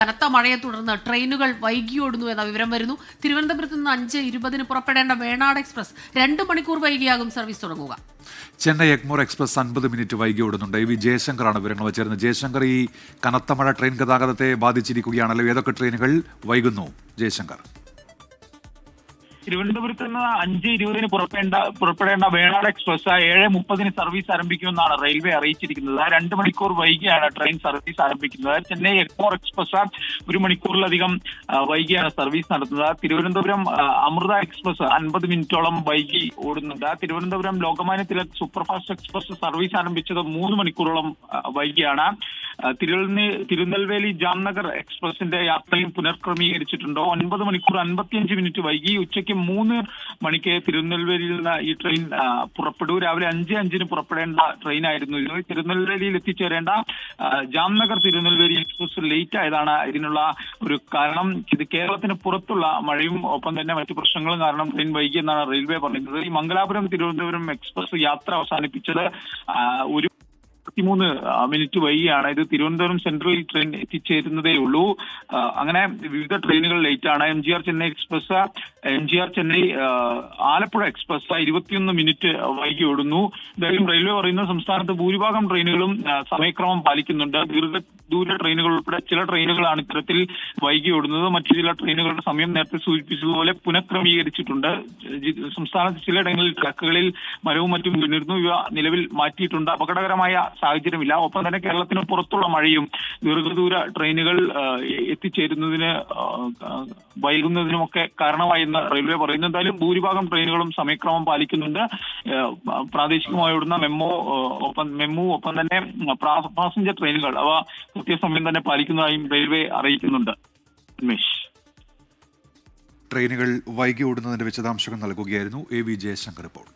കനത്ത മഴയെ തുടർന്ന് ട്രെയിനുകൾ വൈകിയോടുന്നു എന്ന വിവരം വരുന്നു. തിരുവനന്തപുരത്ത് നിന്ന് 5:20 പുറപ്പെടേണ്ട വേണാട് എക്സ്പ്രസ് 2 മണിക്കൂർ വൈകിയാകും സർവീസ് തുടങ്ങുക. ചെന്നൈ എഗ്മോർ എക്സ്പ്രസ് 50 മിനിറ്റ് വൈകി ഓടുന്നുണ്ട്. വി ജയശങ്കറാണ് വിവരങ്ങൾ വച്ചിരുന്നത്. ജയശങ്കർ, ഈ കനത്ത മഴ ട്രെയിൻ ഗതാഗതത്തെ ബാധിച്ചിരിക്കുകയാണല്ലോ. ഏതൊക്കെ ട്രെയിനുകൾ വൈകുന്നു ജയശങ്കർ? തിരുവനന്തപുരത്ത് നിന്ന് 5:20 പുറപ്പെടേണ്ട വേണാട് എക്സ്പ്രസ് 7:30 സർവീസ് ആരംഭിക്കുമെന്നാണ് റെയിൽവേ അറിയിച്ചിരിക്കുന്നത്. 2 മണിക്കൂർ വൈകിയാണ് ട്രെയിൻ സർവീസ് ആരംഭിക്കുന്നത്. ചെന്നൈ എഗ്മോർ എക്സ്പ്രസ് 1 മണിക്കൂറിലധികം വൈകിയാണ് സർവീസ് നടത്തുന്നത്. തിരുവനന്തപുരം അമൃത എക്സ്പ്രസ് 50 മിനിറ്റോളം വൈകി ഓടുന്നുണ്ട്. Thiruvananthapuram Lokmanya Tilak superfast express service ആരംഭിച്ചത് 3 മണിക്കൂറോളം വൈകിയാണ്. തിരുനെൽവേലി ജാംനഗർ എക്സ്പ്രസിന്റെ യാത്രയും പുനർക്രമീകരിച്ചിട്ടുണ്ട്. 9 മണിക്കൂർ 55 മിനിറ്റ് വൈകി. ഉച്ചയ്ക്ക് 3 മണിക്ക് തിരുനെൽവേലിയിൽ നിന്ന് ഈ ട്രെയിൻ പുറപ്പെടും. രാവിലെ 5:05 പുറപ്പെടേണ്ട ട്രെയിൻ ആയിരുന്നു ഇത്. തിരുനെൽവേലിയിൽ എത്തിച്ചേരേണ്ട ജാംനഗർ തിരുനെൽവേലി എക്സ്പ്രസ് ലേറ്റ് ആയതാണ് ഇതിനുള്ള ഒരു കാരണം. ഇത് കേരളത്തിന് പുറത്തുള്ള മഴയും ഒപ്പം തന്നെ മറ്റു പ്രശ്നങ്ങളും കാരണം ട്രെയിൻ വൈകിയെന്നാണ് റെയിൽവേ പറയുന്നത്. ഈ മംഗലാപുരം തിരുവനന്തപുരം എക്സ്പ്രസ് യാത്ര അവസാനിപ്പിച്ചത് 3 മിനിറ്റ് വൈകിയാണ്. ഇത് തിരുവനന്തപുരം സെൻട്രൽ ട്രെയിൻ എത്തിച്ചേരുന്നതേ ഉള്ളൂ. അങ്ങനെ വിവിധ ട്രെയിനുകൾ ലേറ്റാണ്. MGR Chennai express, MGR Chennai Alappuzha express 21 minute വൈകി ഓടുന്നു. എന്തായാലും റെയിൽവേ പറയുന്ന സംസ്ഥാനത്ത് ഭൂരിഭാഗം ട്രെയിനുകളും സമയക്രമം പാലിക്കുന്നുണ്ട്. ദീർഘദൂര ട്രെയിനുകൾ ഉൾപ്പെടെ ചില ട്രെയിനുകളാണ് ഇത്തരത്തിൽ വൈകി ഓടുന്നത്. മറ്റു ചില ട്രെയിനുകളുടെ സമയം നേരത്തെ സൂചിപ്പിച്ചതുപോലെ പുനഃക്രമീകരിച്ചിട്ടുണ്ട്. സംസ്ഥാനത്ത് ചിലയിടങ്ങളിൽ ട്രക്കുകളിൽ മരവും മറ്റും വീണിരുന്നു. ഇവ നിലവിൽ മാറ്റിയിട്ടുണ്ട്. അപകടകരമായ സാഹചര്യമില്ല. ഒപ്പം തന്നെ കേരളത്തിന് പുറത്തുള്ള മഴയും ദീർഘദൂര ട്രെയിനുകൾ എത്തിച്ചേരുന്നതിന് വൈകുന്നതിനുമൊക്കെ കാരണമായെന്ന് റെയിൽവേ പറയുന്നു. എന്തായാലും ഭൂരിഭാഗം ട്രെയിനുകളും സമയക്രമം പാലിക്കുന്നുണ്ട്. പ്രാദേശികമായി ഓടുന്ന മെമു ഒപ്പം തന്നെ പാസഞ്ചർ ട്രെയിനുകൾ അവ കൃത്യസമയം തന്നെ പാലിക്കുന്നതായും റെയിൽവേ അറിയിക്കുന്നുണ്ട്. ട്രെയിനുകൾ വൈകി ഓടുന്നതിന്റെ വിശദാംശങ്ങൾ നൽകുകയായിരുന്നു AV ജയശങ്കർ ഇപ്പോൾ.